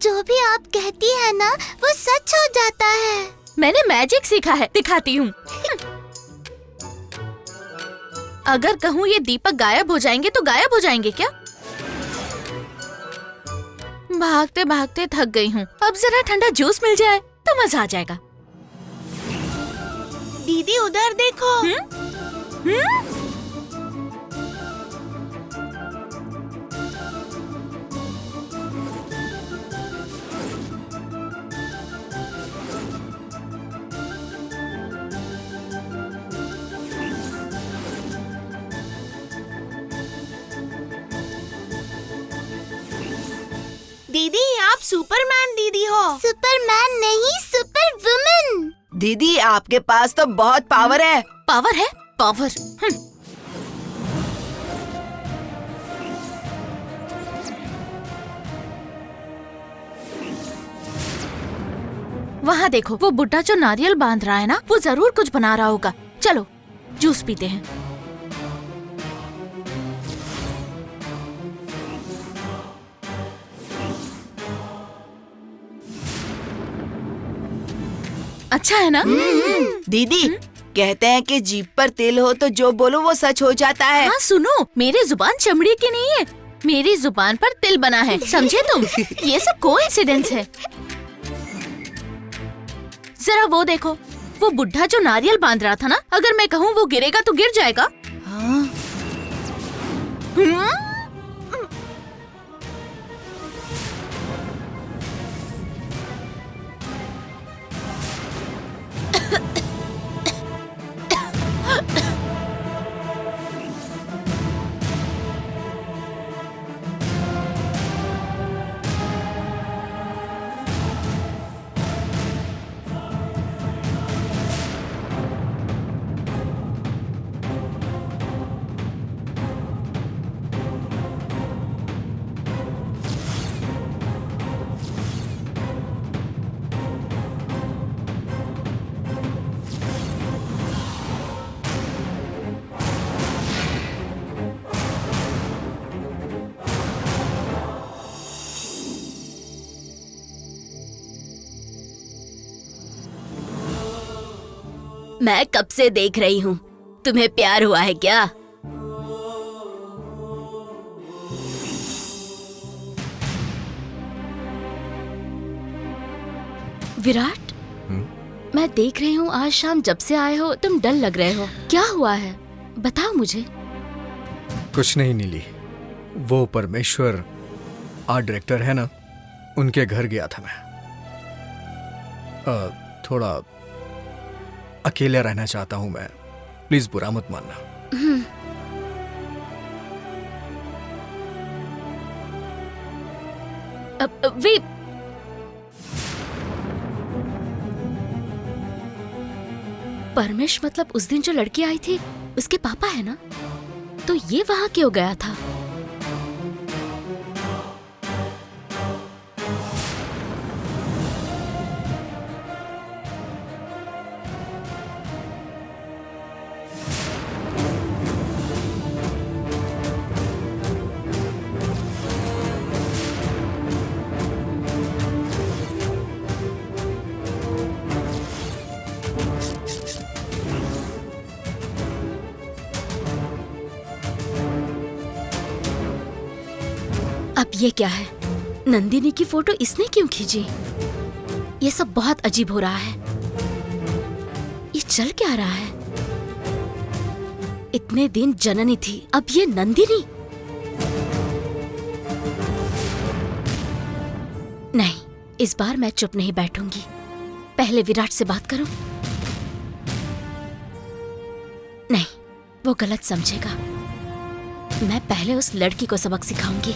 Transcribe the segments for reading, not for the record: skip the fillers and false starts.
जो भी आप कहती है ना वो सच हो जाता है। मैंने मैजिक सीखा है, दिखाती हूँ। अगर कहूँ ये दीपक गायब हो जाएंगे तो गायब हो जाएंगे क्या? भागते भागते थक गई हूँ, अब जरा ठंडा जूस मिल जाए तो मजा आ जाएगा। दीदी उधर देखो। दीदी आप सुपरमैन दीदी हो। सुपरमैन नहीं, सुपर वुमन। दीदी आपके पास तो बहुत पावर है। पावर है? पावर? वहाँ देखो, वो बुड्ढा जो नारियल बांध रहा है ना, वो जरूर कुछ बना रहा होगा। चलो जूस पीते हैं। अच्छा है ना? दीदी कहते हैं कि जीभ पर तिल हो तो जो बोलो वो सच हो जाता है। हाँ सुनो, मेरी जुबान चमड़ी की नहीं है, मेरी जुबान पर तिल बना है, समझे तुम? ये सब कोइंसिडेंस है। जरा वो देखो, वो बुड्ढा जो नारियल बांध रहा था ना, अगर मैं कहूँ वो गिरेगा तो गिर जाएगा। हाँ? मैं कब से देख रही हूँ, तुम्हें प्यार हुआ है क्या? विराट, मैं देख रही हूँ आज शाम जब से आए हो तुम डल लग रहे हो, क्या हुआ है? बताओ मुझे। कुछ नहीं नीली, वो परमेश्वर आर्ट डायरेक्टर है ना, उनके घर गया था मैं। थोड़ा अकेले रहना चाहता हूं मैं, प्लीज बुरा मत मानना। वे परमेश मतलब उस दिन जो लड़की आई थी उसके पापा है ना, तो ये वहां क्यों गया था? अब ये क्या है? नंदिनी की फोटो इसने क्यों खींची? ये सब बहुत अजीब हो रहा है। ये चल क्या रहा है? इतने दिन जननी थी, अब ये नंदिनी? नहीं, इस बार मैं चुप नहीं बैठूंगी। पहले विराट से बात करूं। नहीं, वो गलत समझेगा। मैं पहले उस लड़की को सबक सिखाऊंगी।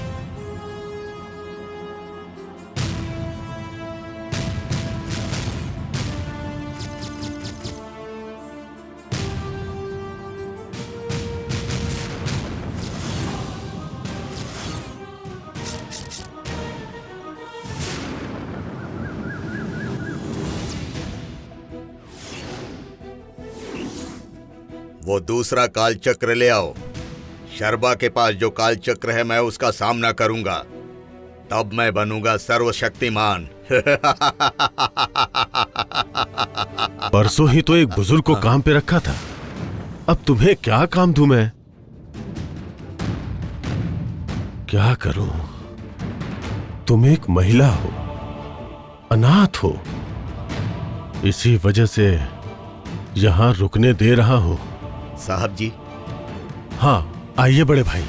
वो दूसरा काल चक्र ले आओ। शर्बा के पास जो काल चक्र है मैं उसका सामना करूंगा। तब मैं बनूंगा सर्वशक्तिमान। परसों ही तो एक बुजुर्ग को काम पे रखा था, अब तुम्हें क्या काम दूं मैं? क्या करूं? तुम एक महिला हो, अनाथ हो, इसी वजह से यहां रुकने दे रहा हूं। साहब जी। हाँ, आइए बड़े भाई।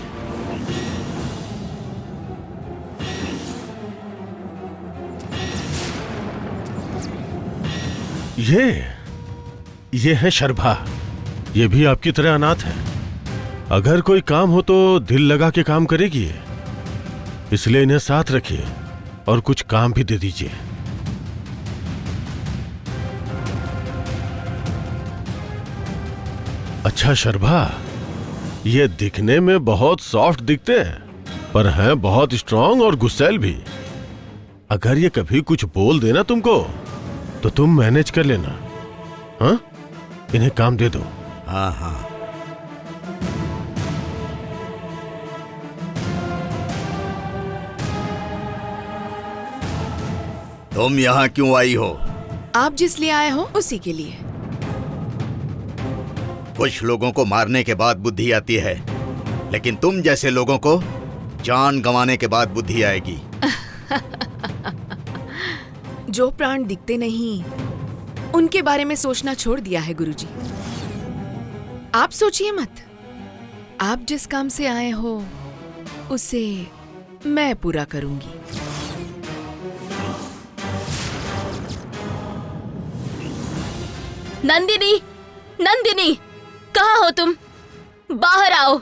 ये है शर्भा। ये भी आपकी तरह अनाथ है। अगर कोई काम हो तो दिल लगा के काम करेगी ये, इसलिए इन्हें साथ रखिए और कुछ काम भी दे दीजिए। अच्छा शर्भा, ये दिखने में बहुत सॉफ्ट दिखते हैं, पर हैं बहुत स्ट्रांग और गुस्सैल भी। अगर ये कभी कुछ बोल देना तुमको तो तुम मैनेज कर लेना। हाँ, इन्हें काम दे दो। हाँ हाँ। तुम यहाँ क्यों आई हो? आप जिस लिए आए हो उसी के लिए। कुछ लोगों को मारने के बाद बुद्धि आती है, लेकिन तुम जैसे लोगों को जान गंवाने के बाद बुद्धि आएगी। जो प्राण दिखते नहीं उनके बारे में सोचना छोड़ दिया है गुरुजी। आप सोचिए मत। आप जिस काम से आए हो उसे मैं पूरा करूंगी। नंदिनी, नंदिनी, कहाँ हो तुम? बाहर आओ।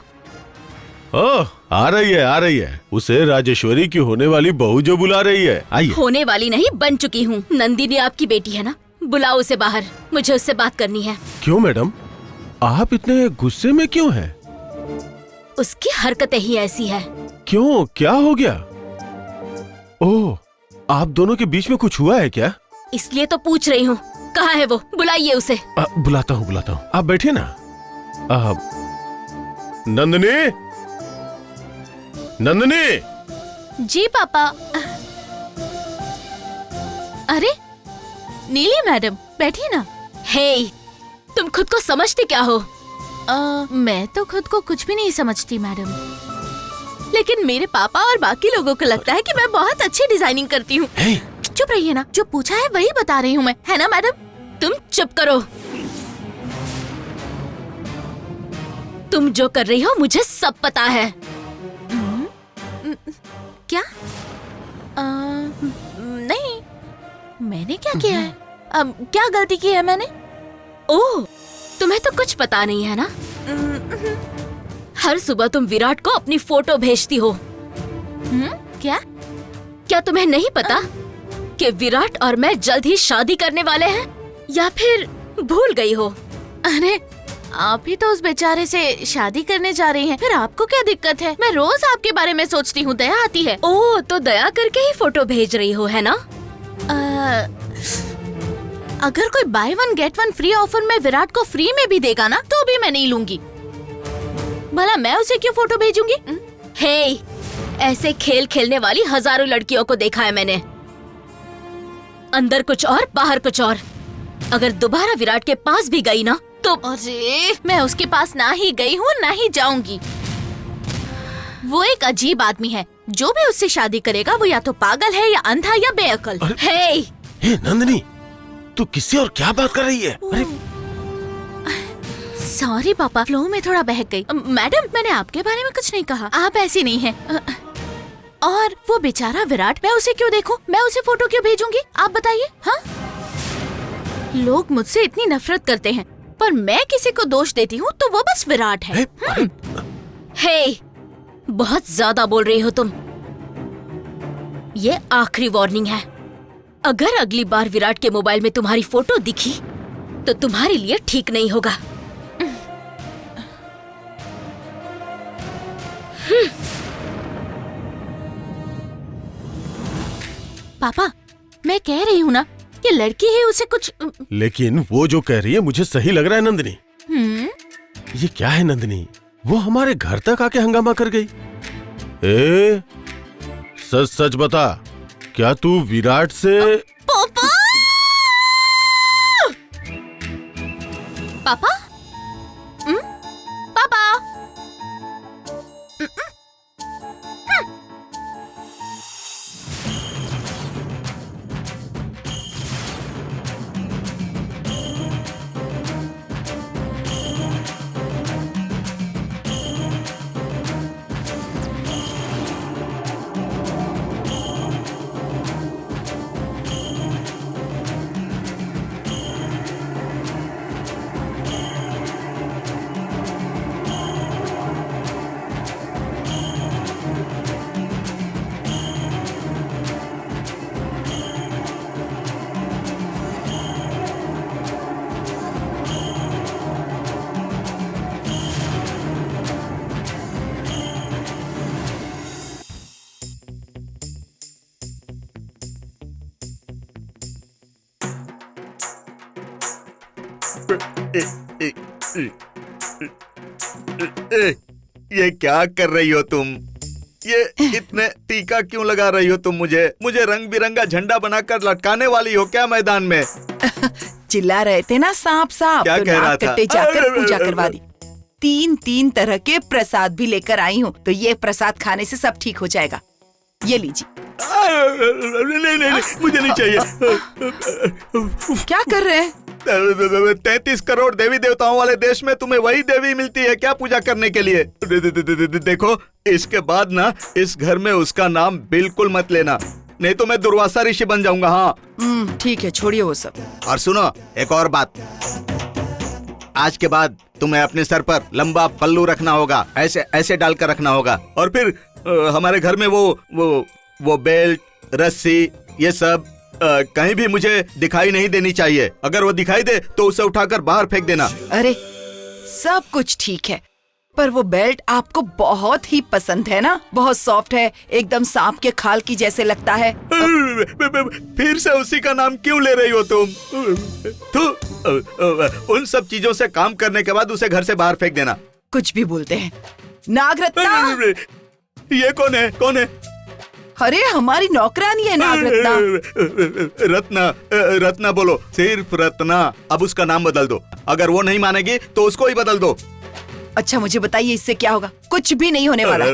ओह, आ रही है। उसे राजेश्वरी की होने वाली बहू जो बुला रही है। आइए। होने वाली नहीं, बन चुकी हूँ। नंदिनी आपकी बेटी है ना? बुलाओ उसे बाहर, मुझे उससे बात करनी है। क्यों मैडम, आप इतने गुस्से में क्यों हैं? उसकी हरकतें ही ऐसी है। क्यों, क्या हो गया? ओह, आप दोनों के बीच में कुछ हुआ है क्या? इसलिए तो पूछ रही हूँ, कहाँ है वो? बुलाइए उसे। बुलाता हूँ। आप बैठिए ना। नंदिनी, नंदिनी। जी पापा। अरे नीली मैडम, बैठिए ना। हे, तुम खुद को समझते क्या हो? मैं तो खुद को कुछ भी नहीं समझती मैडम, लेकिन मेरे पापा और बाकी लोगों को लगता है कि मैं बहुत अच्छी डिजाइनिंग करती हूँ। चुप रहिए ना, जो पूछा है वही बता रही हूँ मैं, है ना मैडम? तुम चुप करो। तुम जो कर रही हो मुझे सब पता है। क्या? नहीं, मैंने क्या किया है? अब क्या गलती की है मैंने? ओह, तुम्हें तो कुछ पता नहीं है ना? हर सुबह तुम विराट को अपनी फोटो भेजती हो। क्या तुम्हें नहीं पता कि विराट और मैं जल्द ही शादी करने वाले हैं? या फिर भूल गई हो? अरे आप ही तो उस बेचारे से शादी करने जा रही हैं, फिर आपको क्या दिक्कत है? मैं रोज आपके बारे में सोचती हूँ, दया आती है। ओह, तो दया करके ही फोटो भेज रही हो, है ना? अगर कोई by one get one free offer में विराट को फ्री में भी देगा ना, तो भी मैं नहीं लूंगी। भला मैं उसे क्यों फोटो भेजूंगी? हे, ऐसे खेल खेलने वाली हजारों लड़कियों को देखा है मैंने। अंदर कुछ और, बाहर कुछ और। अगर दोबारा विराट के पास भी गई ना तो... अरे मैं उसके पास ना ही गई हूँ ना ही जाऊंगी। वो एक अजीब आदमी है। जो भी उससे शादी करेगा वो या तो पागल है या अंधा या बेअकल। हे नंदिनी, तू किससे और क्या बात कर रही है? अरे सॉरी पापा, फ्लो में थोड़ा बहक गई। मैडम, मैंने आपके बारे में कुछ नहीं कहा, आप ऐसी नहीं हैं। और वो बेचारा विराट, मैं उसे क्यों देखूं? मैं उसे फोटो क्यों भेजूंगी? आप बताइए। हाँ, लोग मुझसे इतनी नफरत करते हैं, पर मैं किसी को दोष देती हूँ तो वो बस विराट है। हे, बहुत ज्यादा बोल रही हो तुम। ये आखिरी वार्निंग है। अगर अगली बार विराट के मोबाइल में तुम्हारी फोटो दिखी तो तुम्हारे लिए ठीक नहीं होगा। पापा, मैं कह रही हूँ ना कि लड़की है, उसे कुछ... लेकिन वो जो कह रही है मुझे सही लग रहा है नंदिनी। ये क्या है नंदिनी? वो हमारे घर तक आके हंगामा कर गई। सच सच बता, क्या तू विराट से? पापा पापा पापा ये क्या कर रही हो तुम? ये इतने टीका क्यों लगा रही हो तुम? मुझे रंग बिरंगा झंडा बनाकर लटकाने वाली हो क्या मैदान में? चिल्ला रहे थे ना सांप सांप, क्या तो कह रहा नाक था? कट्टे जाकर पूजा करवा दी। 3 तरह के प्रसाद भी लेकर आई हूँ, तो ये प्रसाद खाने से सब ठीक हो जाएगा। ये लीजिए। नहीं, मुझे नहीं चाहिए। क्या कर रहे हैं? 33 करोड़ देवी देवताओं वाले देश में तुम्हें वही देवी मिलती है क्या पूजा करने के लिए? देखो, इसके बाद ना इस घर में उसका नाम बिल्कुल मत लेना, नहीं तो मैं दुर्वासा ऋषि बन जाऊंगा। हाँ ठीक है, छोड़िए वो सब। और सुनो, एक और बात, आज के बाद तुम्हें अपने सर पर लंबा पल्लू रखना होगा, ऐसे ऐसे डालकर रखना होगा। और फिर हमारे घर में वो बेल्ट, रस्सी, ये सब कहीं भी मुझे दिखाई नहीं देनी चाहिए। अगर वो दिखाई दे तो उसे उठाकर बाहर फेंक देना। अरे सब कुछ ठीक है, पर वो बेल्ट आपको बहुत ही पसंद है ना? बहुत सॉफ्ट है, एकदम सांप के खाल की जैसे लगता है। फिर से उसी का नाम क्यों ले रही हो तुम? उन सब चीजों से काम करने के बाद उसे घर से बाहर फेंक देना। कुछ भी बोलते हैं। नागरत्ना, ये कौन है? कौन है? अरे हमारी नौकरानी है नागरत्ना। रत्ना बोलो, सिर्फ रत्ना। अब उसका नाम बदल दो, अगर वो नहीं मानेगी तो उसको ही बदल दो। अच्छा मुझे बताइए, इससे क्या होगा? कुछ भी नहीं होने वाला।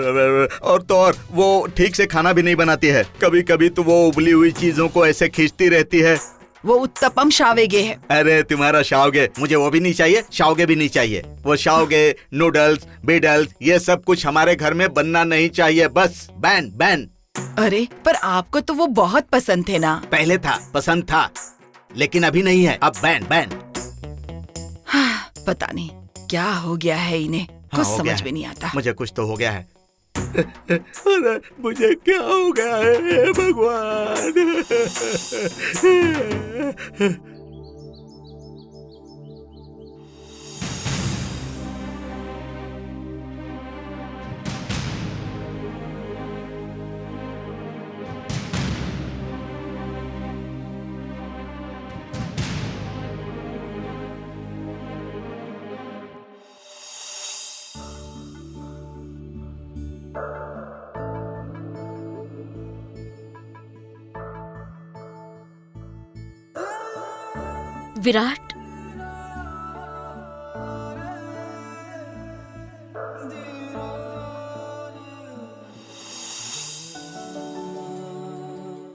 और तो और वो ठीक से खाना भी नहीं बनाती है, कभी कभी तो वो उबली हुई चीजों को ऐसे खींचती रहती है। वो उत्तपम शावेगे है। अरे तुम्हारा शावगे, मुझे वो भी नहीं चाहिए, शावगे भी नहीं चाहिए। वो शावगे, नूडल्स, बीडल्स, ये सब कुछ हमारे घर में बनना नहीं चाहिए, बस बैन बैन। अरे पर आपको तो वो बहुत पसंद थे ना? पहले था, पसंद था, लेकिन अभी नहीं है, अब बैन बैन। पता नहीं क्या हो गया है इन्हें, कुछ हो गया समझ है। में नहीं आता। मुझे कुछ तो हो गया है। अरे मुझे क्या हो गया है हे भगवान? विराट,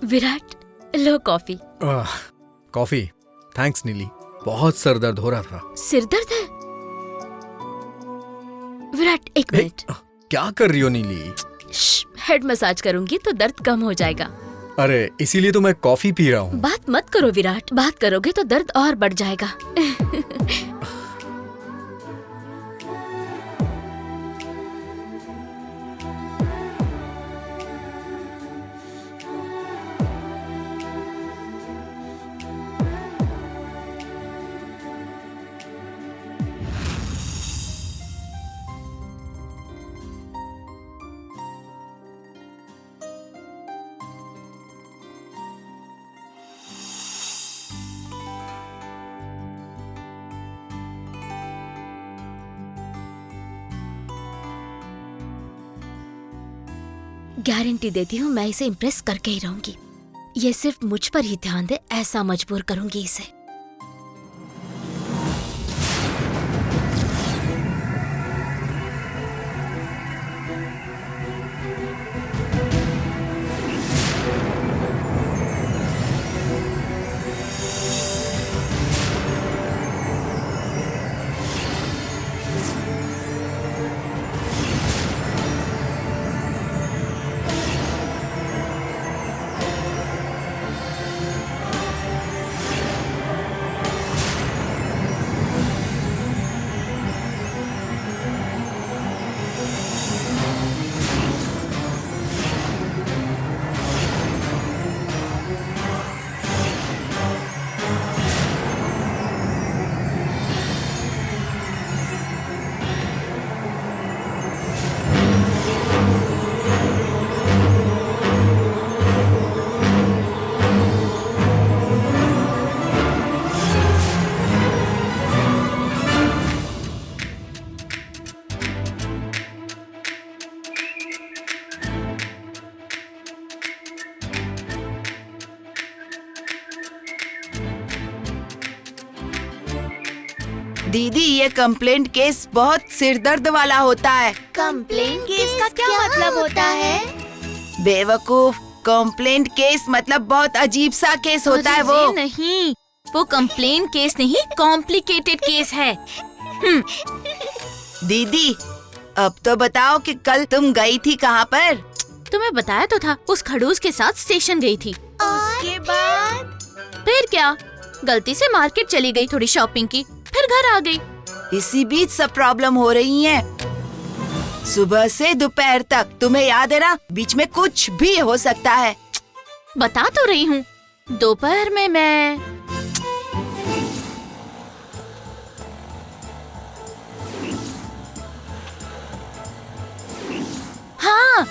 विराट लो कॉफी। कॉफी? थैंक्स नीली, बहुत सर दर्द हो रहा था। सिर दर्द है? विराट एक मिनट। क्या कर रही हो नीली? हेड मसाज करूंगी तो दर्द कम हो जाएगा। अरे इसीलिए तो मैं कॉफी पी रहा हूँ। बात मत करो विराट, बात करोगे तो दर्द और बढ़ जाएगा। गारंटी देती हूँ मैं इसे इम्प्रेस करके ही रहूंगी। ये सिर्फ मुझ पर ही ध्यान दे, ऐसा मजबूर करूंगी इसे। दीदी ये कंप्लेंट केस बहुत सिरदर्द वाला होता है। कंप्लेंट केस का क्या मतलब होता है? बेवकूफ, कंप्लेंट केस मतलब बहुत अजीब सा केस होता है। वो नहीं, वो कंप्लेन केस नहीं, कॉम्प्लिकेटेड केस है। दीदी अब तो बताओ कि कल तुम गई थी कहाँ पर? तुम्हें बताया तो था, उस खड़ूस के साथ स्टेशन गई थी। उसके बाद फिर क्या, गलती से मार्केट चली गई, थोड़ी शॉपिंग की, फिर घर आ गई। इसी बीच सब प्रॉब्लम हो रही है, सुबह से दोपहर तक। तुम्हें याद है ना, बीच में कुछ भी हो सकता है। बता तो रही हूँ, दोपहर में मैं हाँ,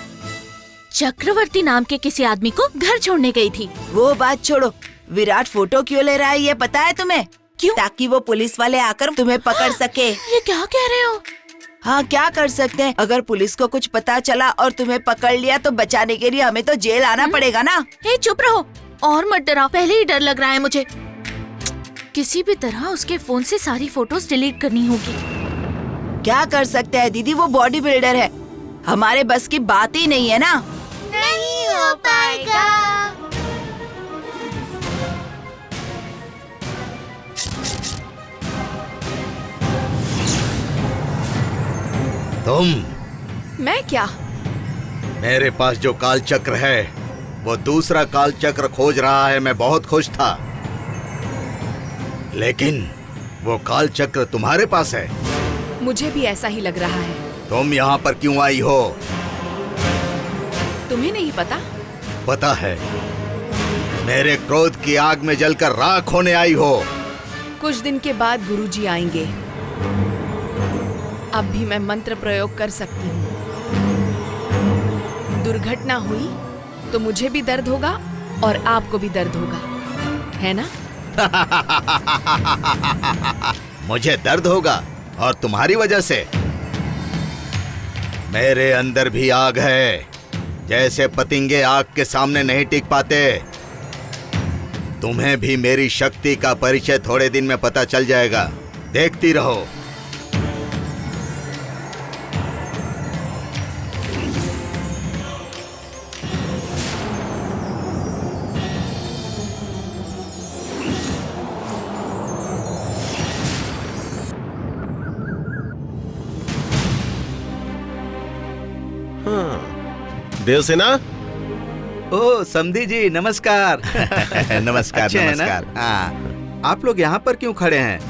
चक्रवर्ती नाम के किसी आदमी को घर छोड़ने गई थी। वो बात छोड़ो, विराट फोटो क्यों ले रहा है ये पता है तुम्हें? क्यों? ताकि वो पुलिस वाले आकर तुम्हें पकड़ सके। ये क्या कह रहे हो? हाँ, क्या कर सकते हैं? अगर पुलिस को कुछ पता चला और तुम्हें पकड़ लिया तो बचाने के लिए हमें तो जेल आना पड़ेगा ना। हे चुप रहो और मत डराओ, पहले ही डर लग रहा है मुझे। किसी भी तरह उसके फोन से सारी फोटोज डिलीट करनी होगी। क्या कर सकते हैं दीदी, वो बॉडी बिल्डर है, हमारे बस की बात ही नहीं है ना। नहीं हो पाएगा। तुम? मैं क्या? मेरे पास जो काल चक्र है वो दूसरा काल चक्र खोज रहा है। मैं बहुत खुश था, लेकिन वो काल चक्र तुम्हारे पास है। मुझे भी ऐसा ही लग रहा है। तुम यहाँ पर क्यों आई हो? तुम्हें नहीं पता? पता है, मेरे क्रोध की आग में जलकर राख होने आई हो। कुछ दिन के बाद गुरुजी आएंगे, अब भी मैं मंत्र प्रयोग कर सकती हूँ। दुर्घटना हुई तो मुझे भी दर्द होगा और आपको भी दर्द होगा, है ना? मुझे दर्द होगा और तुम्हारी वजह से? मेरे अंदर भी आग है, जैसे पतंगे आग के सामने नहीं टिक पाते। तुम्हें भी मेरी शक्ति का परिचय थोड़े दिन में पता चल जाएगा, देखती रहो। देवसेना। ओ समधी जी, नमस्कार। नमस्कार। अच्छे हैं ना? नमस्कार। हाँ, आप लोग यहाँ पर क्यों खड़े हैं?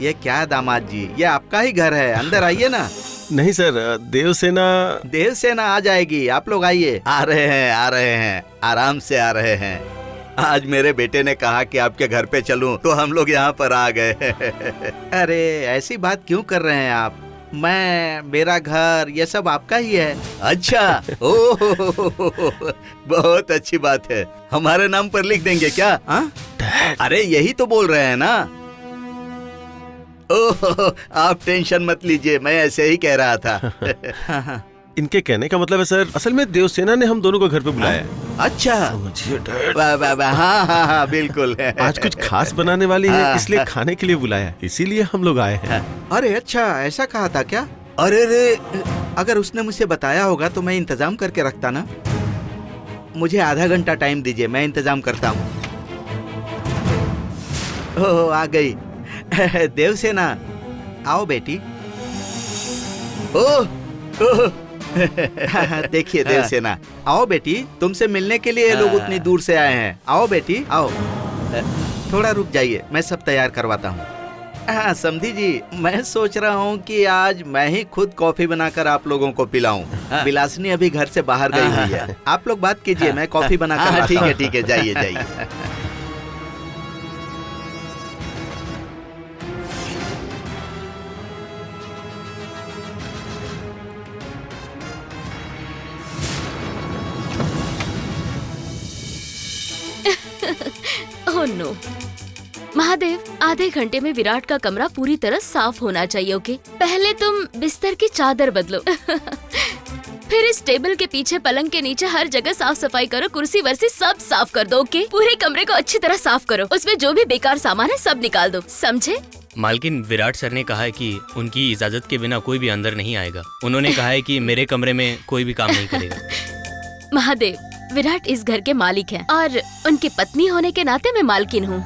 ये क्या दामाद जी, ये आपका ही घर है, अंदर आइए ना। नहीं सर, देवसेना। देवसेना आ जाएगी, आप लोग आइए। आ रहे हैं, आ रहे हैं, आराम से आ रहे हैं। आज मेरे बेटे ने कहा कि आपके घर पे चलूं, तो हम लोग यहाँ पर आ गए। अरे ऐसी बात क्यों कर रहे हैं आप? मैं, मेरा घर, ये सब आपका ही है। अच्छा, ओह, बहुत अच्छी बात है। हमारे नाम पर लिख देंगे क्या? हाँ? अरे यही तो बोल रहे हैं ना। ओह, आप टेंशन मत लीजिए, मैं ऐसे ही कह रहा था। इनके कहने का मतलब है सर, असल में देवसेना ने हम दोनों को घर पे बुलाया है। अच्छा, समझिए डैड। वाह वाह वाह, हाँ हाँ हाँ बिल्कुल। आज कुछ खास बनाने वाली है, इसलिए खाने के लिए बुलाया है, इसीलिए हम लोग आए हैं। अरे अच्छा, ऐसा कहा था क्या? अरे रे, अगर उसने मुझे बताया होगा तो मैं इंतजाम करके रखता ना। मुझे आधा घंटा टाइम दीजिए, मैं इंतजाम करता हूँ। ओह, आ गई देवसेना, आओ बेटी। ओह देखिए देवसेना, आओ बेटी, तुमसे मिलने के लिए ये लोग उतनी दूर से आए हैं। आओ बेटी, आओ। थोड़ा रुक जाइए, मैं सब तैयार करवाता हूँ। हाँ समधी जी, मैं सोच रहा हूँ कि आज मैं ही खुद कॉफी बनाकर आप लोगों को पिलाऊं। विलासिनी अभी घर से बाहर गई हुई है। आप लोग बात कीजिए, मैं कॉफी बनाकर। ठीक है, जाइए जाइए। Oh no. महादेव, आधे घंटे में विराट का कमरा पूरी तरह साफ होना चाहिए। ओके, पहले तुम बिस्तर की चादर बदलो। फिर इस टेबल के पीछे, पलंग के नीचे हर जगह साफ सफाई करो, कुर्सी वर्सी सब साफ कर दो। ओके, पूरे कमरे को अच्छी तरह साफ करो, उसमें जो भी बेकार सामान है सब निकाल दो, समझे? मालकिन, विराट सर ने कहा है कि उनकी इजाजत के बिना कोई भी अंदर नहीं आएगा। उन्होंने कहा है कि मेरे कमरे में कोई भी काम नहीं करेगा। महादेव, विराट इस घर के मालिक हैं और उनकी पत्नी होने के नाते मैं मालकिन हूँ।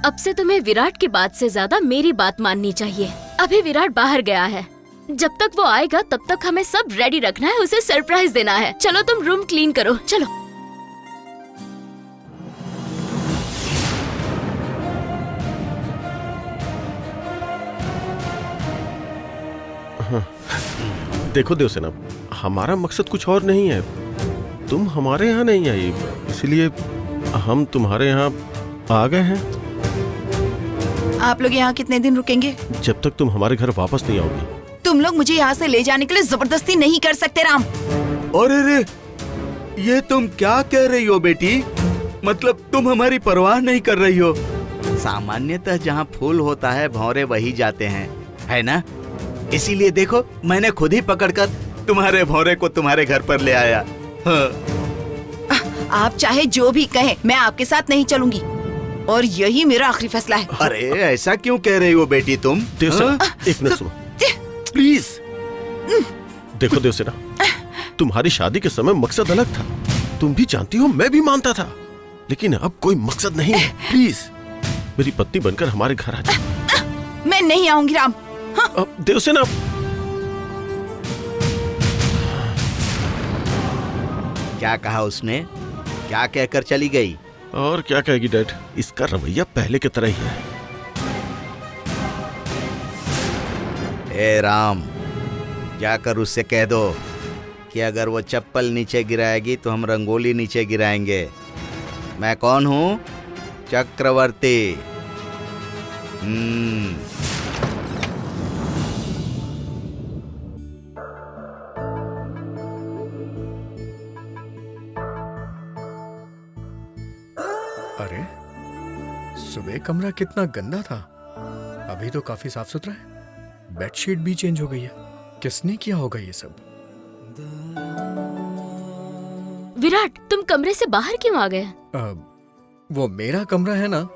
अब से तुम्हें विराट की बात से ज्यादा मेरी बात माननी चाहिए। अभी विराट बाहर गया है, जब तक वो आएगा तब तक हमें सब रेडी रखना है, उसे सरप्राइज देना है। चलो तुम रूम क्लीन करो, चलो। देखो देवसेना, हमारा मकसद कुछ और नहीं है। तुम हमारे यहाँ नहीं आई, इसलिए हम तुम्हारे यहाँ आ गए हैं। आप लोग यहाँ कितने दिन रुकेंगे? जब तक तुम हमारे घर वापस नहीं आओगी। तुम लोग मुझे यहाँ से ले जाने के लिए जबरदस्ती नहीं कर सकते राम। अरे रे, ये तुम क्या कह रही हो बेटी? मतलब तुम हमारी परवाह नहीं कर रही हो? सामान्यतः जहाँ फूल होता है भौरे वही जाते हैं, है ना? इसीलिए देखो, मैंने खुद ही पकड़कर तुम्हारे भौरे को तुम्हारे घर पर ले आया। हाँ। आप चाहे जो भी कहें, मैं आपके साथ नहीं चलूंगी और यही मेरा आखिरी फैसला है। अरे ऐसा क्यों कह रही हो बेटी तुम? देवसेना, एक मिनट सुनो प्लीज। देखो देवसेना, तुम्हारी शादी के समय मकसद अलग था, तुम भी जानती हो, मैं भी मानता था, लेकिन अब कोई मकसद नहीं है। प्लीज मेरी पत्नी बनकर हमारे घर आ जाओ। मैं नहीं आऊंगी राम। हाँ? देवसेना, क्या कहा उसने? क्या कहकर चली गई? और क्या कहेगी डैड, इसका रवैया पहले की तरह ही है। ए राम, जाकर उससे कह दो कि अगर वो चप्पल नीचे गिराएगी तो हम रंगोली नीचे गिराएंगे। मैं कौन हूँ? चक्रवर्ती। अरे सुबह कमरा कितना गंदा था, अभी तो काफी साफ सुथरा है। बेडशीट भी चेंज हो गई है। किसने किया होगा ये सब? विराट, तुम कमरे से बाहर क्यों आ गए? वो मेरा कमरा है ना,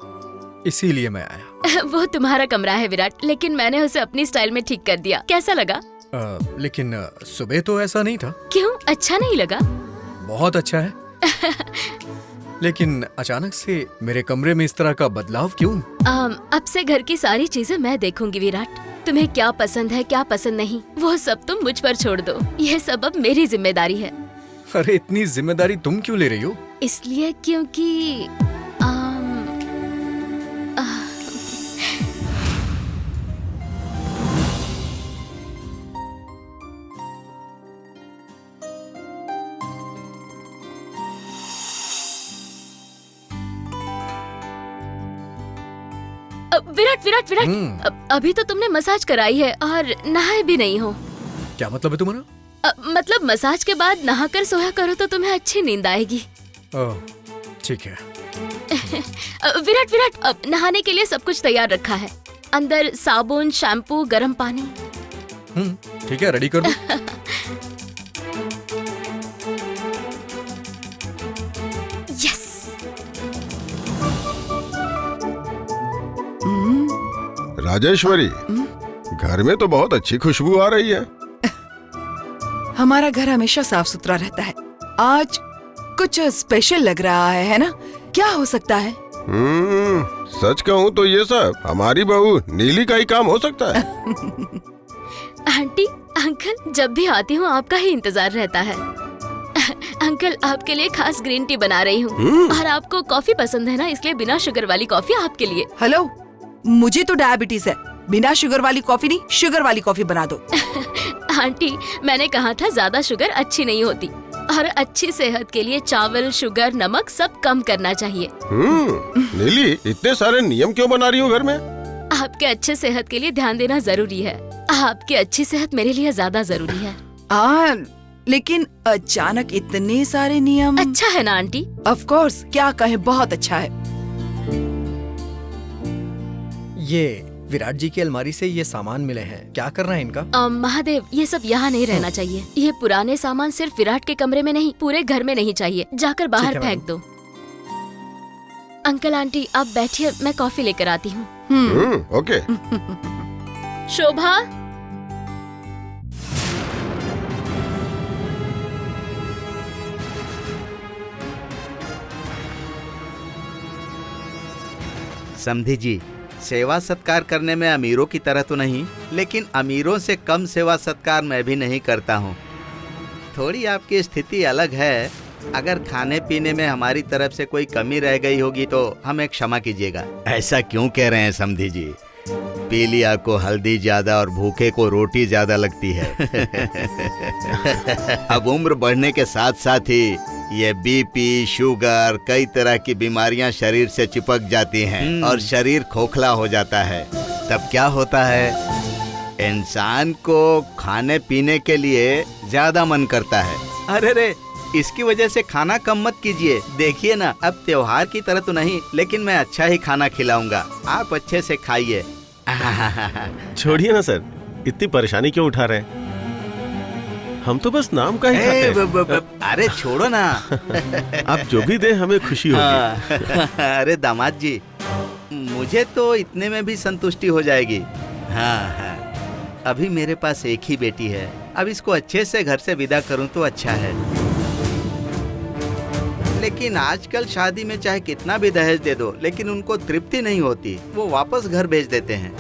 इसीलिए मैं आया। वो तुम्हारा कमरा है विराट, लेकिन मैंने उसे अपनी स्टाइल में ठीक कर दिया। कैसा लगा? लेकिन सुबह तो ऐसा नहीं था। क्यों, अच्छा नहीं लगा? बहुत अच्छा है। लेकिन अचानक से मेरे कमरे में इस तरह का बदलाव क्यों? अब से घर की सारी चीजें मैं देखूंगी विराट। तुम्हें क्या पसंद है, क्या पसंद नहीं, वो सब तुम मुझ पर छोड़ दो। ये सब अब मेरी जिम्मेदारी है। अरे इतनी जिम्मेदारी तुम क्यों ले रही हो? इसलिए क्योंकि विराट विराट विराट, अभी तो तुमने मसाज कराई है और नहाए भी नहीं हो। क्या मतलब है तुम्हारा? मतलब मसाज के बाद नहाकर सोया करो तो तुम्हें अच्छी नींद आएगी। ठीक है। विराट विराट, अब नहाने के लिए सब कुछ तैयार रखा है। अंदर साबुन, शैम्पू, गर्म पानी। ठीक है, रेडी कर दो। राजेश्वरी, घर में तो बहुत अच्छी खुशबू आ रही है। हमारा घर हमेशा साफ सुथरा रहता है। आज कुछ स्पेशल लग रहा है ना? क्या हो सकता है? सच कहूँ तो ये सब हमारी बहू नीली का ही काम हो सकता है। आंटी, अंकल, जब भी आती हूँ आपका ही इंतजार रहता है। अंकल, आपके लिए खास ग्रीन टी बना रही हूँ। और आपको कॉफी पसंद है ना, इसलिए बिना शुगर वाली कॉफी आपके लिए। हेलो, मुझे तो डायबिटीज है, बिना शुगर वाली कॉफी नहीं, शुगर वाली कॉफी बना दो। आंटी, मैंने कहा था ज्यादा शुगर अच्छी नहीं होती, और अच्छी सेहत के लिए चावल, शुगर, नमक सब कम करना चाहिए। नीली, इतने सारे नियम क्यों बना रही हो घर में? आपके अच्छे सेहत के लिए ध्यान देना जरूरी है। आपकी अच्छी सेहत मेरे लिए ज्यादा जरूरी है। लेकिन अचानक इतने सारे नियम। अच्छा है ना आंटी? ऑफ कोर्स, क्या कहे, बहुत अच्छा है। ये विराट जी की अलमारी से ये सामान मिले हैं, क्या करना है इनका? महादेव, ये सब यहाँ नहीं रहना चाहिए। ये पुराने सामान सिर्फ विराट के कमरे में नहीं, पूरे घर में नहीं चाहिए। जाकर बाहर फेंक दो। अंकल आंटी, आप बैठिए, मैं कॉफी लेकर आती हूँ। ओके। शोभा, समधी जी, सेवा सत्कार करने में अमीरों की तरह तो नहीं, लेकिन अमीरों से कम सेवा सत्कार मैं भी नहीं करता हूँ। थोड़ी आपकी स्थिति अलग है। अगर खाने पीने में हमारी तरफ से कोई कमी रह गई होगी तो हमें क्षमा कीजिएगा। ऐसा क्यों कह रहे हैं समधी जी? पीलिया को हल्दी ज्यादा और भूखे को रोटी ज्यादा लगती है। अब उम्र बढ़ने के साथ साथ ही ये बीपी, शुगर, कई तरह की बीमारियां शरीर से चिपक जाती हैं और शरीर खोखला हो जाता है। तब क्या होता है, इंसान को खाने पीने के लिए ज्यादा मन करता है। अरे रे, इसकी वजह से खाना कम मत कीजिए। देखिए ना, अब त्योहार की तरह तो नहीं, लेकिन मैं अच्छा ही खाना खिलाऊंगा। आप अच्छे से खाइए। छोड़िए ना सर, इतनी परेशानी क्यों उठा रहे हैं? हम तो बस नाम का ही खाते हैं। अरे छोड़ो ना। आप जो भी दे हमें खुशी होगी। अरे दामाद जी, मुझे तो इतने में भी संतुष्टि हो जाएगी। हाँ, अभी मेरे पास एक ही बेटी है। अब इसको अच्छे से घर से विदा करूं तो अच्छा है। लेकिन आजकल शादी में चाहे कितना भी दहेज दे दो, लेकिन उनको तृप्ति नहीं होती। वो वापस घर भेज देते हैं।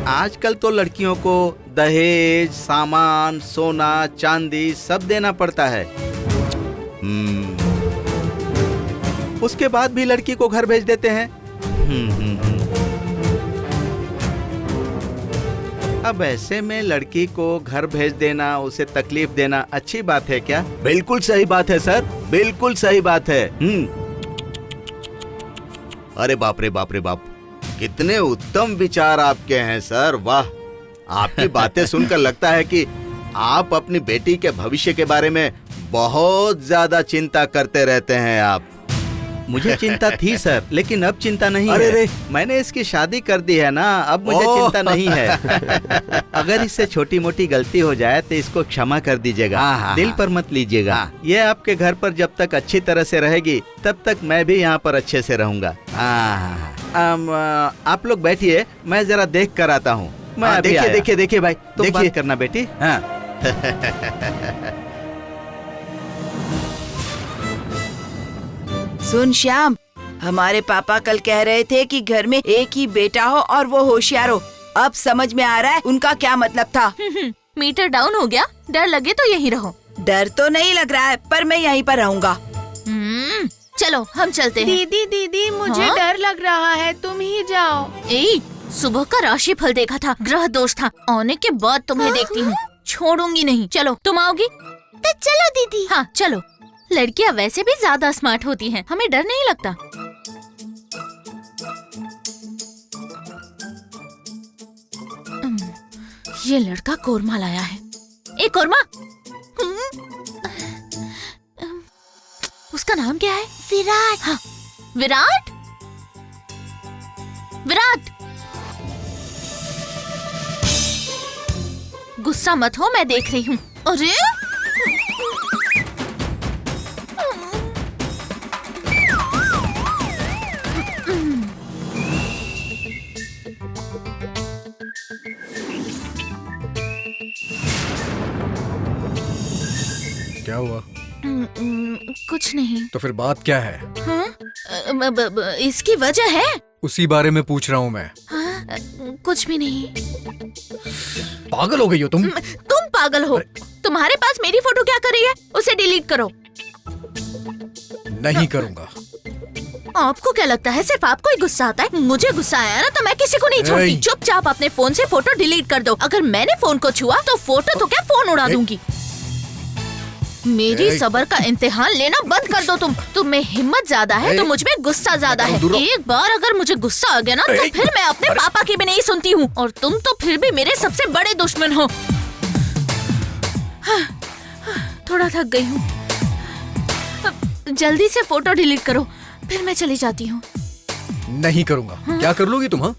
आजकल तो लड़कियों को दहेज, सामान, सोना, चांदी सब देना पड़ता है। उसके बाद भी लड़की को घर भेज देते हैं। अब ऐसे में लड़की को घर भेज देना, उसे तकलीफ देना अच्छी बात है क्या? बिल्कुल सही बात है सर, बिल्कुल सही बात है। अरे बाप रे बाप रे बाप, कितने उत्तम विचार आपके हैं सर, वाह। आपकी बातें सुनकर लगता है कि आप अपनी बेटी के भविष्य के बारे में बहुत ज्यादा चिंता करते रहते हैं आप। मुझे चिंता थी सर, लेकिन अब चिंता नहीं है। रे, मैंने इसकी शादी कर दी है ना, अब मुझे चिंता नहीं है। अगर इससे छोटी मोटी गलती हो जाए तो इसको क्षमा कर दीजिएगा, दिल पर मत लीजिएगा। ये आपके घर पर जब तक अच्छी तरह से रहेगी, तब तक मैं भी यहाँ पर अच्छे से रहूंगा। आप लोग बैठिए, मैं जरा देख कर आता हूँ। देखिए भाई, तुम बात करना बेटी। हाँ। सुन श्याम, हमारे पापा कल कह रहे थे कि घर में एक ही बेटा हो और वो होशियार हो। अब समझ में आ रहा है उनका क्या मतलब था। मीटर डाउन हो गया, डर लगे तो यहीं रहो। डर तो नहीं लग रहा है, पर मैं यहीं पर रहूंगा। चलो हम चलते हैं। दीदी, मुझे डर लग रहा है, तुम ही जाओ। सुबह का राशि फल देखा था, ग्रह दोष था। आने के बाद तुम्हें देखती हूँ, छोड़ूंगी नहीं। चलो, तुम आओगी? तो चलो दीदी। हाँ चलो। लड़कियां वैसे भी ज्यादा स्मार्ट होती हैं, हमें डर नहीं लगता। ये लड़का कोरमा लाया है। ए कोरमा, उसका नाम क्या है? विराट। हाँ, विराट। विराट, गुस्सा मत हो, मैं देख रही हूँ। अरे हुआ? कुछ नहीं। तो फिर बात क्या है? हाँ? इसकी वजह है। उसी बारे में पूछ रहा हूँ मैं। हाँ? कुछ भी नहीं। पागल हो गई हो तुम? तुम पागल हो। तुम्हारे पास मेरी फोटो क्या कर रही है? उसे डिलीट करो। नहीं करूँगा। आपको क्या लगता है सिर्फ आपको ही गुस्सा आता है? मुझे गुस्सा आया ना तो मैं किसी को नहीं छोड़ती। चुपचाप अपने फोन से फोटो डिलीट कर दो। अगर मैंने फोन को छुआ तो फोटो तो क्या फोन उड़ा दूंगी। मेरी सब्र का इम्तिहान लेना बंद कर दो। तुम में हिम्मत ज्यादा है तो मुझ में गुस्सा ज्यादा है। एक बार अगर मुझे गुस्सा आ गया ना तो फिर मैं अपने पापा की भी नहीं सुनती हूँ। और तुम तो फिर भी मेरे सबसे बड़े दुश्मन हो। थोड़ा थक गई हूँ। जल्दी से फोटो डिलीट करो फिर मैं चली जाती हूँ। नहीं करूँगा। क्या कर लोगी तुम? हाँ?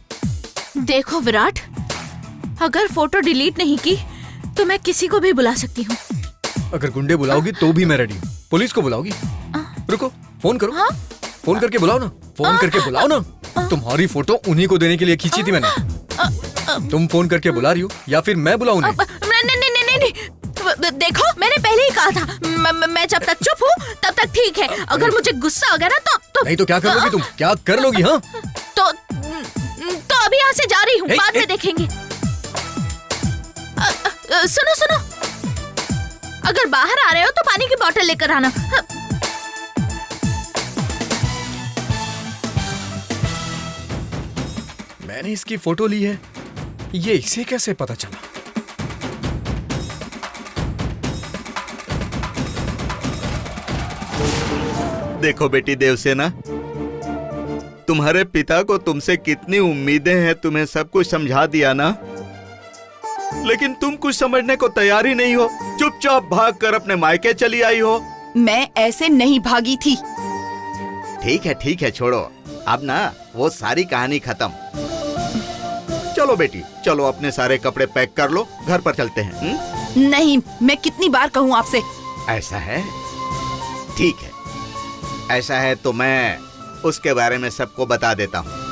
देखो विराट, अगर फोटो डिलीट नहीं की तो मैं किसी को भी बुला सकती हूँ। अगर गुंडे बुलाओगी तो भी मैं रेडी हूँ। पुलिस को बुलाओगी? रुको, फोन करो। हाँ? फोन करके बुलाओ ना। फोन करके बुलाओ ना। तुम्हारी फोटो उन्हीं को देने के लिए खींची थी मैंने। तुम फोन करके बुला रही हो या फिर मैं बुलाऊं? नहीं। देखो मैंने पहले ही कहा था मैं जब तक चुप हूँ तब तक ठीक है। अगर मुझे गुस्सा आ गया ना तो नहीं तो क्या कर लोगी तुम? क्या कर लोगी? हाँ तो अभी यहाँ से जा रही हूँ। बाद में देखेंगे। सुनो, अगर बाहर आ रहे हो तो पानी की बोतल लेकर आना। मैंने इसकी फोटो ली है, ये इसे कैसे पता चला? देखो बेटी देवसेना, तुम्हारे पिता को तुमसे कितनी उम्मीदें हैं, तुम्हें सब कुछ समझा दिया ना, लेकिन तुम कुछ समझने को तैयार ही नहीं हो। चुपचाप भागकर अपने मायके चली आई हो। मैं ऐसे नहीं भागी थी। ठीक है छोड़ो। अब ना वो सारी कहानी खत्म। चलो बेटी, चलो अपने सारे कपड़े पैक कर लो, घर पर चलते हैं। नहीं, मैं कितनी बार कहूँ आपसे। ऐसा है? ठीक है, ऐसा है तो मैं उसके बारे में सबको बता देता हूँ।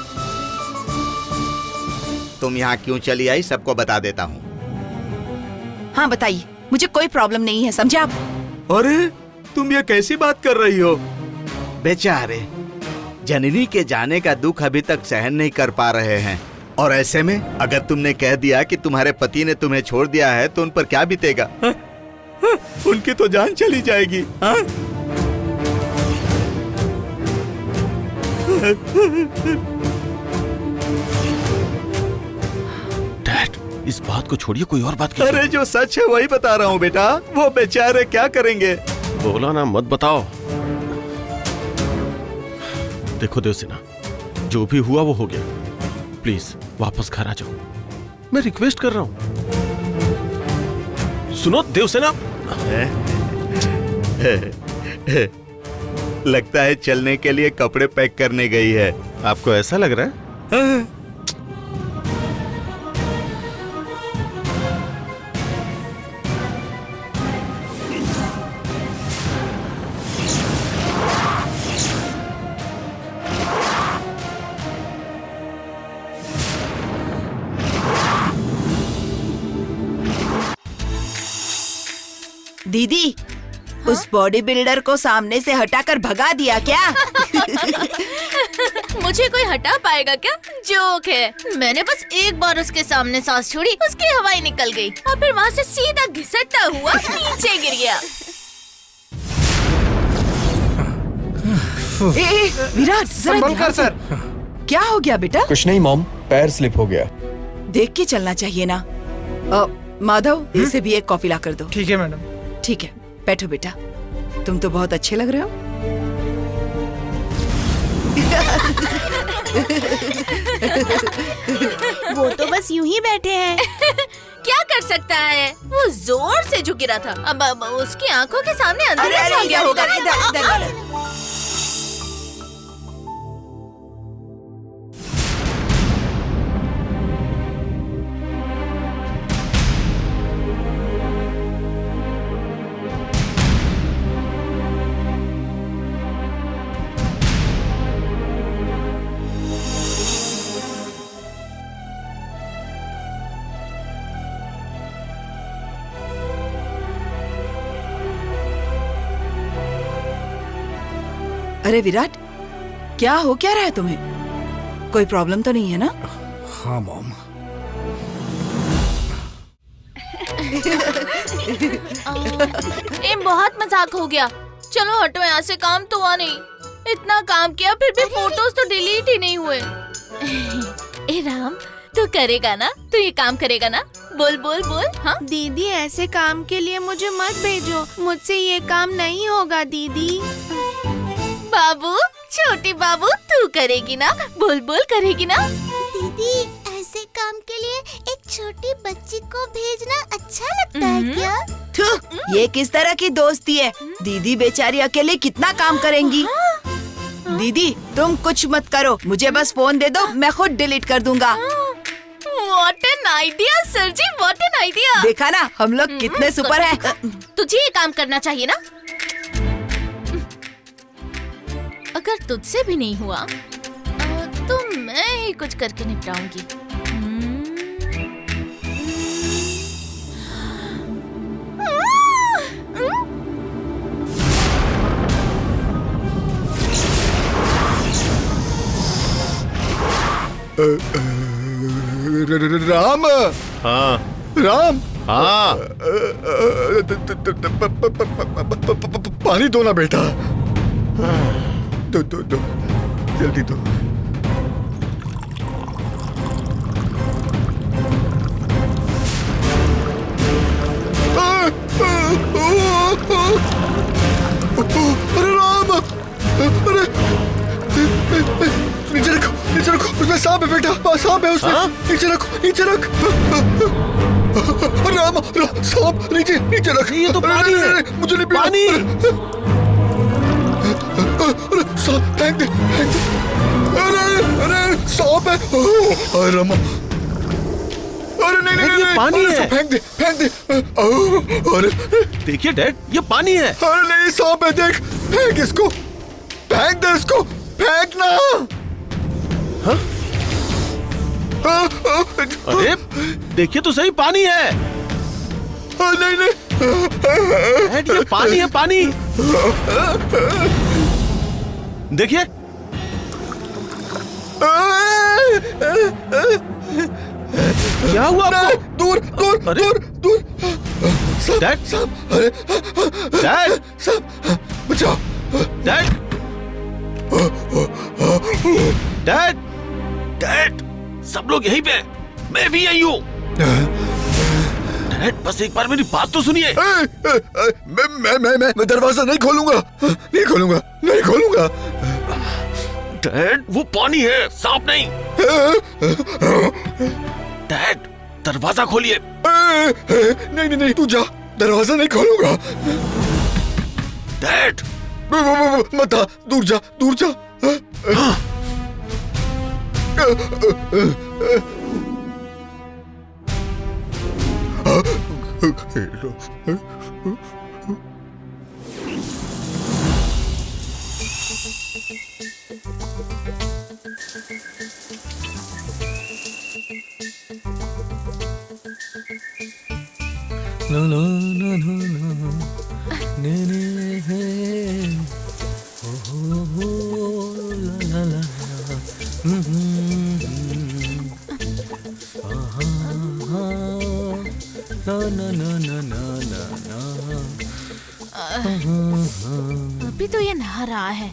तुम यहाँ क्यों चली आई सबको बता देता हूँ। हाँ बताइए, मुझे कोई प्रॉब्लम नहीं है, समझे आप? अरे तुम ये कैसी बात कर रही हो? बेचारे जननी के जाने का दुख अभी तक सहन नहीं कर पा रहे हैं, और ऐसे में अगर तुमने कह दिया कि तुम्हारे पति ने तुम्हें छोड़ दिया है तो उन पर क्या बीतेगा? उनकी तो जान चली जाएगी। हाँ? डैड, इस बात को छोड़िए, कोई और बात कीजिए। अरे जो सच है वही बता रहा हूँ बेटा। वो बेचारे क्या करेंगे? बोला ना मत बताओ। देखो देवसेना, जो भी हुआ वो हो गया। प्लीज वापस घर आ जाओ, मैं रिक्वेस्ट कर रहा हूँ। सुनो देवसेना। लगता है चलने के लिए कपड़े पैक करने गई है। आपको ऐसा लग रहा है? हाँ। दीदी, उस बॉडी बिल्डर को सामने से हटाकर भगा दिया क्या? मुझे कोई हटा पाएगा क्या? जोक है। मैंने बस एक बार उसके सामने सांस छोड़ी, उसकी हवाई निकल गई और फिर वहाँ से सीधा घिसटता हुआ नीचे गिर गया। विराट, संभल कर सर। क्या हो गया बेटा? कुछ नहीं मॉम, पैर स्लिप हो गया। देख के चलना चाहिए ना। माधव, इसे भी एक कॉफी ला कर दो। ठीक है मैडम। ठीक है, बैठो बेटा। तुम तो बहुत अच्छे लग रहे हो। वो तो बस यूं ही बैठे हैं। क्या कर सकता है? वो जोर से झुक गिरा था। अब उसकी आंखों के सामने अंधेरा छा गया होगा। इधर। अरे विराट, क्या हो क्या रहा है तुम्हें? कोई प्रॉब्लम तो नहीं है ना? हाँ मॉम। बहुत मजाक हो गया। चलो हटो यहाँ से, काम तो हुआ नहीं। इतना काम किया फिर भी फोटोज तो डिलीट ही नहीं हुए। ए राम, तू करेगा ना? तू ये काम करेगा ना? बोल बोल बोल। हाँ दीदी, ऐसे काम के लिए मुझे मत भेजो, मुझसे ये काम नहीं होगा दीदी। बाबू, छोटी बाबू, तू करेगी ना? बोल बोल, करेगी ना? दीदी, ऐसे काम के लिए एक छोटी बच्ची को भेजना अच्छा लगता है क्या? थू, ये किस तरह की दोस्ती है? दीदी बेचारी अकेले कितना काम करेंगी? दीदी तुम कुछ मत करो, मुझे बस फोन दे दो, मैं खुद डिलीट कर दूंगा। What an idea, sir ji, what an idea। देखा ना हम लोग कितने सुपर हैं। तुझे ये काम करना चाहिए ना? अगर तुझसे भी नहीं हुआ तो मैं ही कुछ करके निपटाऊंगी। राम। हाँ राम। हाँ। पानी दो ना बेटा, दो दो दो, जल्दी दो। अरे राम, अरे नीचे रखो, नीचे रखो, उसमें सांप है बेटा, सांप है उसमें। नीचे रखो, नीचे रख। राम, सांप नीचे नीचे रख। ये तो पानी है, मुझे नहीं पानी। सांप, फेंक दे, फेंक दे। अरे सांप है। अरे राम, अरे नहीं नहीं नहीं, पानी है। फेंक दे, फेंक दे। अरे देखिए डैड, ये पानी है। अरे नहीं, सांप है, देख, फेंक इसको, फेंक दे इसको, फेंकना। हाँ? अरे देखिए तो सही, पानी है। नहीं नहीं, डैड ये पानी है, पानी। देखिए। क्या हुआ आपको? दूर दूर दूर दूर। डैड, सांप, अरे डैड, सांप, बचाओ। डैड, डैड, डैड, सब लोग यहीं पे, मैं भी यही हूँ। डैड बस एक बार मेरी बात तो सुनिए। मैं दरवाजा नहीं खोलूंगा, नहीं खोलूंगा, नहीं खोलूंगा। डैड वो पानी है, सांप नहीं। डैड दरवाजा खोलिए। नहीं नहीं नहीं, तू जा, दरवाजा नहीं खोलूंगा। डैड मत आ, दूर जा, दूर जा। No no no no no, ne ne hey, oh oh oh, la la la, na na na na na na. अभी तो ये नहा रहा है,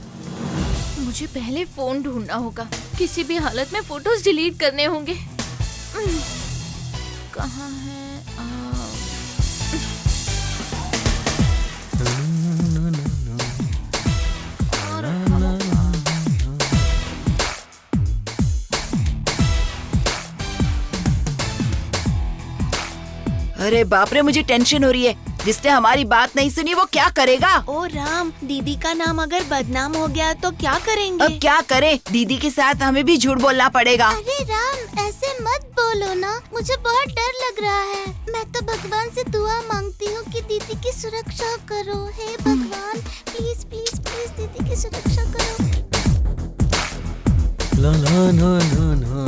मुझे पहले फोन ढूंढना होगा, किसी भी हालत में फोटोज डिलीट करने होंगे। कहाँ है? अरे बाप रे, मुझे टेंशन हो रही है। जिसने हमारी बात नहीं सुनी वो क्या करेगा? ओ राम, दीदी का नाम अगर बदनाम हो गया तो क्या करेंगे? अब क्या करें? दीदी के साथ हमें भी झूठ बोलना पड़ेगा। अरे राम, ऐसे मत बोलो ना, मुझे बहुत डर लग रहा है। मैं तो भगवान से दुआ मांगती हूँ कि दीदी की सुरक्षा करो। हे भगवान, प्लीज प्लीज प्लीज दीदी की सुरक्षा करो। La la la la la.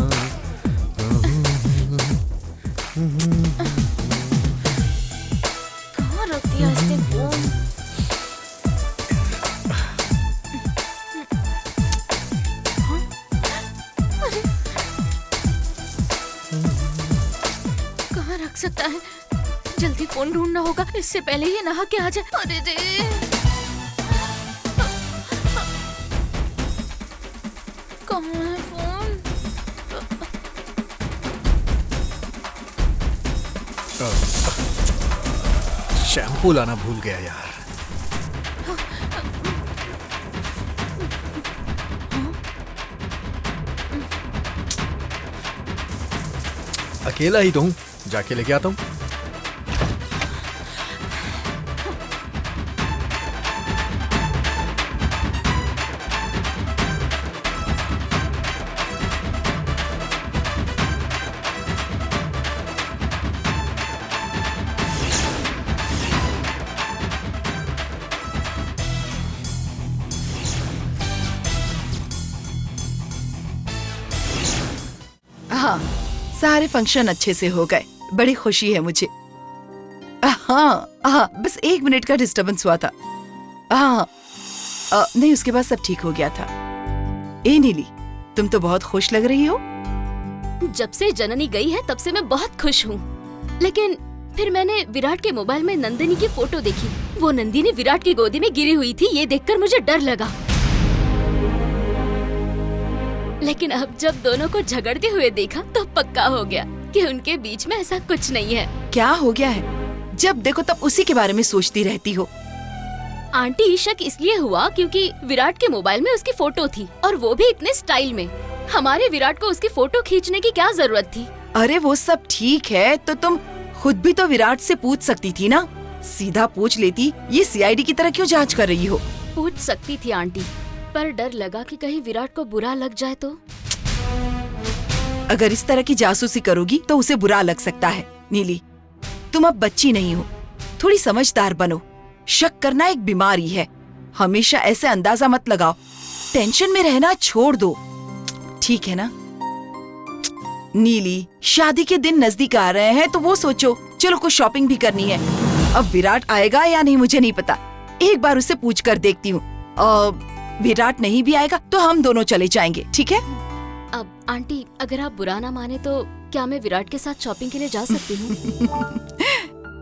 कहाँ रख दिया इसने फोन? सकता है। जल्दी फोन ढूंढना होगा, इससे पहले ये नहा के आ जाए। अरे रे, कहाँ है फोन? शैम्पू लाना भूल गया यार। अकेला ही तो हूँ, जाके लेके आता हूँ। हाँ, सारे फंक्शन अच्छे से हो गए, बड़ी खुशी है मुझे। हाँ हाँ, बस 1 मिनट का डिस्टरबेंस हुआ था। हाँ नहीं, उसके बाद सब ठीक हो गया था। ए नीली, तुम तो बहुत खुश लग रही हो। जब से जननी गई है तब से मैं बहुत खुश हूँ, लेकिन फिर मैंने विराट के मोबाइल में नंदिनी की फोटो देखी। वो नंदिनी विराट की गोदी में गिरी हुई थी। ये देखकर मुझे डर लगा, लेकिन अब जब दोनों को झगड़ते हुए देखा तो पक्का हो गया कि उनके बीच में ऐसा कुछ नहीं है। क्या हो गया है? जब देखो तब उसी के बारे में सोचती रहती हो। आंटी, शक इसलिए हुआ क्योंकि विराट के मोबाइल में उसकी फोटो थी, और वो भी इतने स्टाइल में। हमारे विराट को उसकी फोटो खींचने की क्या जरूरत थी? अरे वो सब ठीक है, तो तुम खुद भी तो विराट से पूछ सकती थी ना। सीधा पूछ लेती, ये सीआईडी की तरह क्यों जांच कर रही हो? पूछ सकती थी आंटी, पर डर लगा कि कहीं विराट को बुरा लग जाए तो। अगर इस तरह की जासूसी करोगी तो उसे बुरा लग सकता है। नीली, तुम अब बच्ची नहीं हो, थोड़ी समझदार बनो। शक करना एक बीमारी है, हमेशा ऐसे अंदाजा मत लगाओ। टेंशन में रहना छोड़ दो, ठीक है ना? नीली, शादी के दिन नजदीक आ रहे हैं तो वो सोचो। चलो, कुछ शॉपिंग भी करनी है। अब विराट आएगा या नहीं मुझे नहीं पता, एक बार उससे पूछ कर देखती हूँ। विराट नहीं भी आएगा तो हम दोनों चले जाएंगे, ठीक है? अब आंटी, अगर आप बुरा ना माने तो क्या मैं विराट के साथ शॉपिंग के लिए जा सकती हूँ?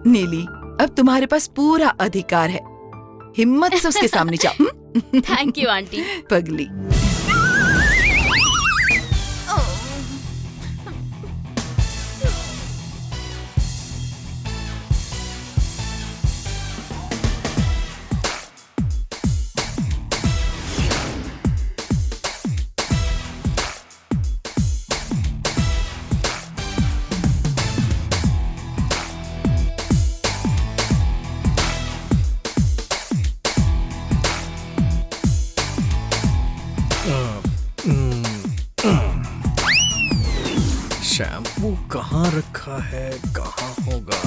नीली, अब तुम्हारे पास पूरा अधिकार है। हिम्मत से उसके सामने जाओ। Thank you aunty. पगली। शैम्पू कहाँ रखा है? कहाँ होगा?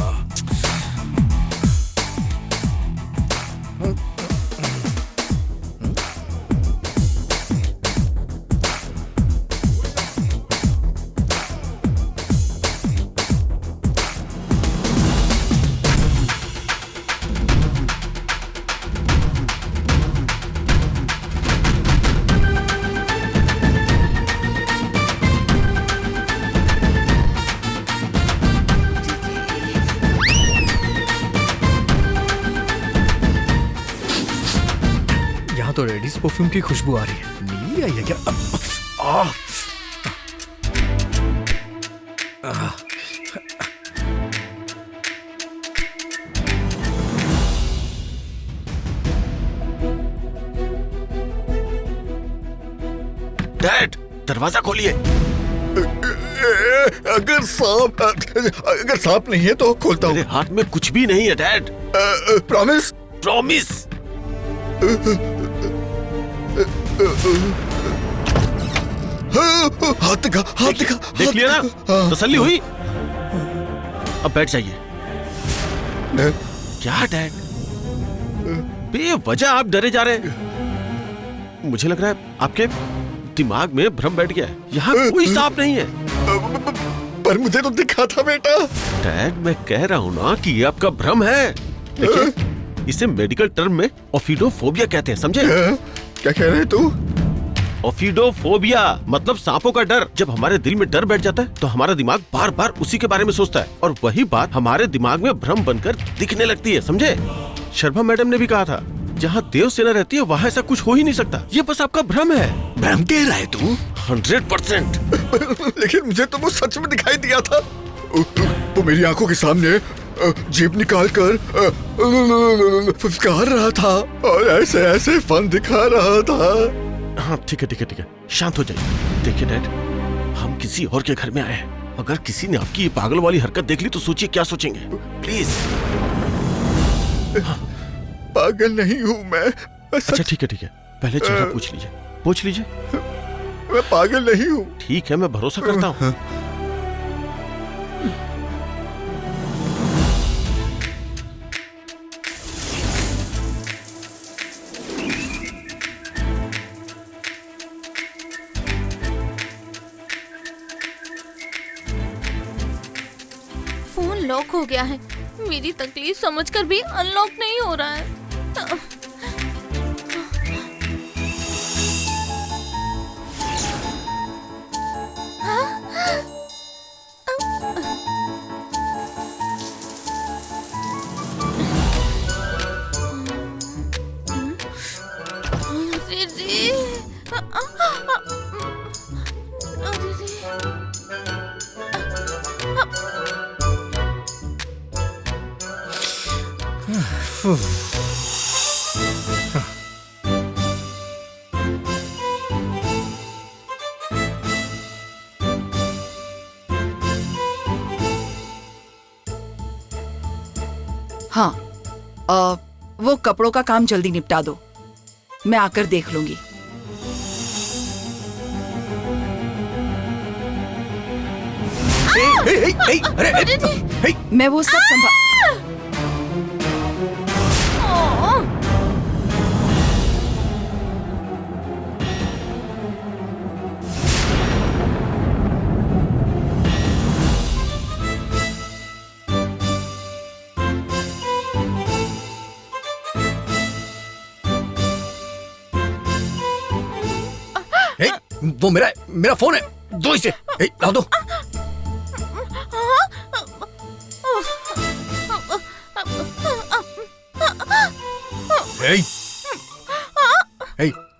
तो लेडीज परफ्यूम की खुशबू आ रही है। नीली आई है क्या? डैड, दरवाजा खोलिए। अगर सांप नहीं है तो खोलता हूँ। मेरे हाथ में कुछ भी नहीं है डैड। प्रॉमिस? प्रॉमिस। हाथ दिखा, हाथ दिखा। देख लिया ना? तसल्ली हुई? अब बैठ जाइए। क्या डैड, बेवजह आप डरे जा रहे हैं। मुझे लग रहा है आपके दिमाग में भ्रम बैठ गया है। यहाँ कोई सांप नहीं है। पर मुझे तो दिखा था बेटा। डैड, मैं कह रहा हूँ ना कि ये आपका भ्रम है। देखिए, इसे मेडिकल टर्म में ओफिडोफोबिया कहते हैं, समझे? क्या कह रहे तू? ओफिडोफोबिया मतलब सांपों का डर। जब हमारे दिल में डर बैठ जाता है तो हमारा दिमाग बार बार उसी के बारे में सोचता है और वही बात हमारे दिमाग में भ्रम बनकर दिखने लगती है, समझे? शर्मा मैडम ने भी कहा था, जहाँ देव सेना रहती है वहाँ ऐसा कुछ हो ही नहीं सकता। ये बस आपका भ्रम है। भ्रम कह रहा है तू? 100%। लेकिन मुझे तो वो सच में दिखाई दिया था। वो मेरी आंखों के सामने जीप निकाल कर फुफकार रहा था और ऐसे ऐसे फन दिखा रहा था। हाँ ठीक है ठीक है ठीक है, शांत हो जाइए। देखिए डैड, हम किसी और के घर में आए हैं। अगर किसी ने आपकी ये पागल वाली हरकत देख ली तो सोचिए क्या सोचेंगे। प्लीज। पागल नहीं हूँ मैं। अच्छा ठीक है, पहले चेहरा पूछ लीजिए। मैं पागल नहीं हूँ। ठीक है, मैं भरोसा करता हूँ। फोन लॉक हो गया है। मेरी तकलीफ समझकर भी अनलॉक नहीं हो रहा है। हाँ, वो कपड़ों का काम जल्दी निपटा दो, मैं आकर देख लूंगी। मैं वो सब संभाल। वो मेरा फोन है, दो इसे। ला दो।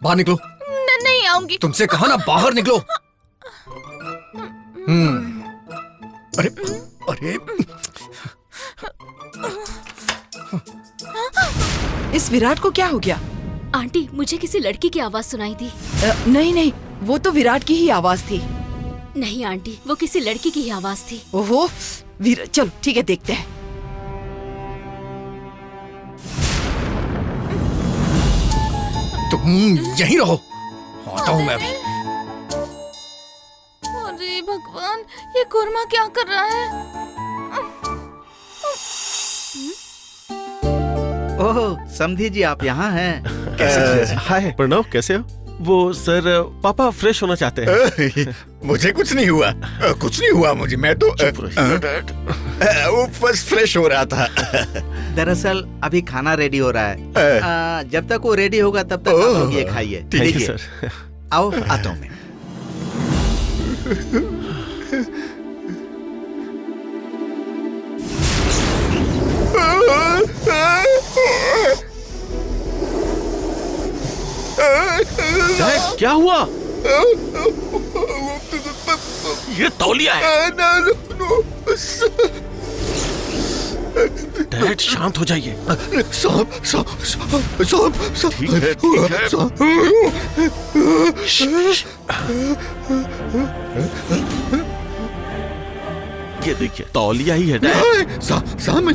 बाहर निकलो। नहीं आऊंगी। तुमसे कहा ना बाहर निकलो। अरे अरे इस विराट को क्या हो गया? आंटी, मुझे किसी लड़की की आवाज सुनाई थी। नहीं, वो तो विराट की ही आवाज थी। नहीं आंटी, वो किसी लड़की की ही आवाज थी। ओहो, चलो ठीक है, देखते हैं। तुम यहीं रहो, आता हूँ मैं। अरे भगवान, ये कुर्मा क्या कर रहा है? ओह समधी जी, आप यहाँ हैं? हाय प्रणव, कैसे हो? वो सर, पापा फ्रेश होना चाहते हैं। मुझे कुछ नहीं हुआ, मुझे। मैं तो वो फर्स्ट फ्रेश हो रहा था। दरअसल अभी खाना रेडी हो रहा है। जब तक वो रेडी होगा तब तक आप लोग ये खाइए। ठीक है सर। आओ, आता हूँ मैं। क्या हुआ? ये तौलिया है। डैड शांत हो जाइए। ठीक है। ये देखिए, तौलिया ही है डैड। सामने